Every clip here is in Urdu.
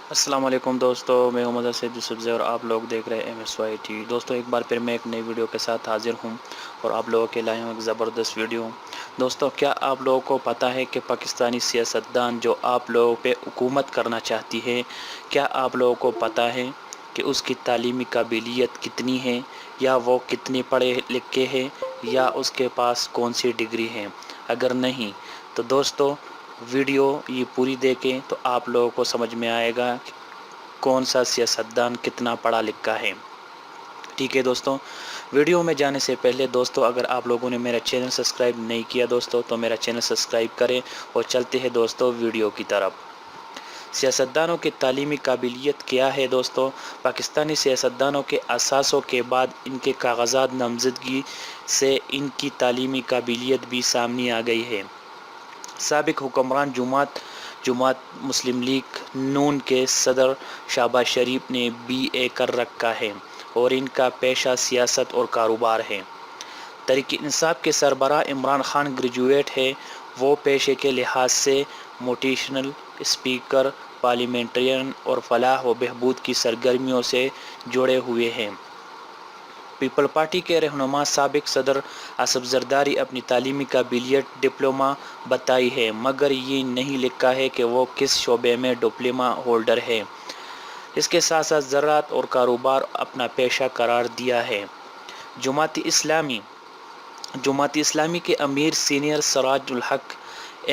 السلام علیکم دوستو، میں محمد سید یوسف اور آپ لوگ دیکھ رہے ہیں MSY TV۔ دوستو ایک بار پھر میں ایک نئی ویڈیو کے ساتھ حاضر ہوں اور آپ لوگوں کے لائے ہوں ایک زبردست ویڈیو۔ دوستو کیا آپ لوگوں کو پتہ ہے کہ پاکستانی سیاستدان جو آپ لوگوں پہ حکومت کرنا چاہتی ہے، کیا آپ لوگوں کو پتہ ہے کہ اس کی تعلیمی قابلیت کتنی ہے، یا وہ کتنے پڑھے لکھے ہیں، یا اس کے پاس کون سی ڈگری ہے؟ اگر نہیں تو دوستو ویڈیو یہ پوری دیکھیں تو آپ لوگوں کو سمجھ میں آئے گا کہ کون سا سیاستدان کتنا پڑھا لکھا ہے۔ ٹھیک ہے دوستو، ویڈیو میں جانے سے پہلے دوستو اگر آپ لوگوں نے میرا چینل سبسکرائب نہیں کیا دوستو تو میرا چینل سبسکرائب کریں اور چلتے ہیں دوستو ویڈیو کی طرف۔ سیاستدانوں کی تعلیمی قابلیت کیا ہے دوستو؟ پاکستانی سیاستدانوں کے اثاثوں کے بعد ان کے کاغذات نامزدگی سے ان کی تعلیمی قابلیت بھی سامنے آ گئی ہے۔ سابق حکمران جماعت مسلم لیگ نون کے صدر شہباز شریف نے BA کر رکھا ہے اور ان کا پیشہ سیاست اور کاروبار ہے۔ تحریک انصاف کے سربراہ عمران خان گریجویٹ ہے۔ وہ پیشے کے لحاظ سے موٹیشنل اسپیکر، پارلیمنٹرین اور فلاح و بہبود کی سرگرمیوں سے جڑے ہوئے ہیں۔ پیپل پارٹی کے رہنما سابق صدر اسف زرداری اپنی تعلیمی قابلیت ڈپلومہ بتائی ہے، مگر یہ نہیں لکھا ہے کہ وہ کس شعبے میں ڈپلومہ ہولڈر ہے۔ اس کے ساتھ ساتھ زراعت اور کاروبار اپنا پیشہ قرار دیا ہے۔ جماعت اسلامی کے امیر سینئر سراج الحق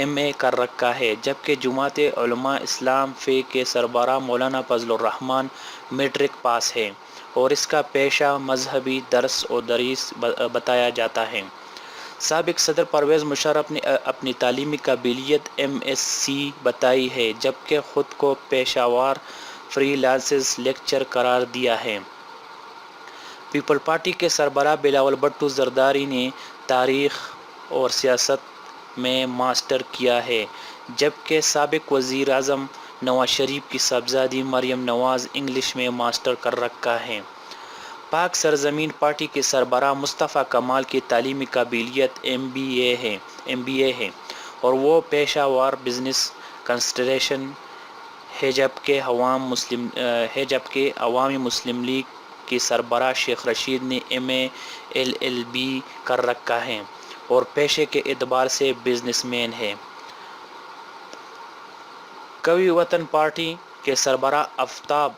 MA کر رکھا ہے، جبکہ جماعت علماء اسلام فی کے سربراہ مولانا فضل الرحمان میٹرک پاس ہے اور اس کا پیشہ مذہبی درس و تدریس بتایا جاتا ہے۔ سابق صدر پرویز مشرف نے اپنی تعلیمی قابلیت MSc بتائی ہے، جبکہ خود کو پیشہ ور فری لانس لیکچرر قرار دیا ہے۔ پیپل پارٹی کے سربراہ بلاول بھٹو زرداری نے تاریخ اور سیاست میں ماسٹر کیا ہے، جبکہ سابق وزیر اعظم نواز شریف کی صاحبزادی مریم نواز انگلش میں ماسٹر کر رکھا ہے۔ پاک سرزمین پارٹی کے سربراہ مصطفیٰ کمال کی تعلیمی قابلیت MBA ہے اور وہ پیشہ ور بزنس کنسلٹنٹ ہے، جبکہ عوامی مسلم لیگ کے سربراہ شیخ رشید نے MA LLB کر رکھا ہے اور پیشے کے اعتبار سے بزنس مین ہے۔ قومی وطن پارٹی کے سربراہ آفتاب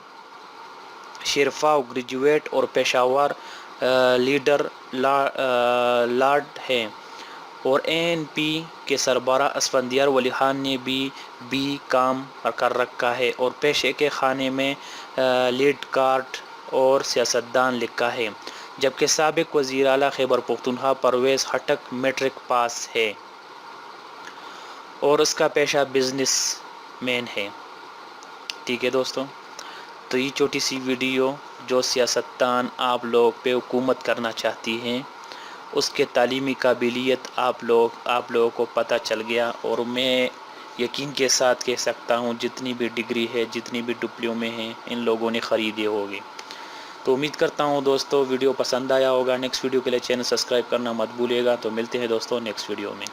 شیرفاو گریجویٹ اور پیشہ ور لیڈر لارڈ ہیں اور ANP کے سربراہ اسفندیار ولی خان نے بھی B.Com کر رکھا ہے اور پیشے کے خانے میں لیڈ کارٹ اور سیاستدان لکھا ہے، جبکہ سابق وزیر اعلیٰ خیبر پختونخوا پرویز خٹک میٹرک پاس ہے اور اس کا پیشہ بزنس مین ہے۔ ٹھیک ہے دوستو، تو یہ چھوٹی سی ویڈیو جو سیاستدان آپ لوگ پہ حکومت کرنا چاہتی ہیں اس کے تعلیمی قابلیت آپ لوگوں کو پتہ چل گیا، اور میں یقین کے ساتھ کہہ سکتا ہوں جتنی بھی ڈگری ہے، جتنی بھی ڈپلومے ہیں، ان لوگوں نے خریدے ہوگی۔ تو امید کرتا ہوں دوستو ویڈیو پسند آیا ہوگا۔ نیکسٹ ویڈیو کے لیے چینل سبسکرائب کرنا مت بھولیے گا۔ تو ملتے ہیں دوستو نیکسٹ ویڈیو میں۔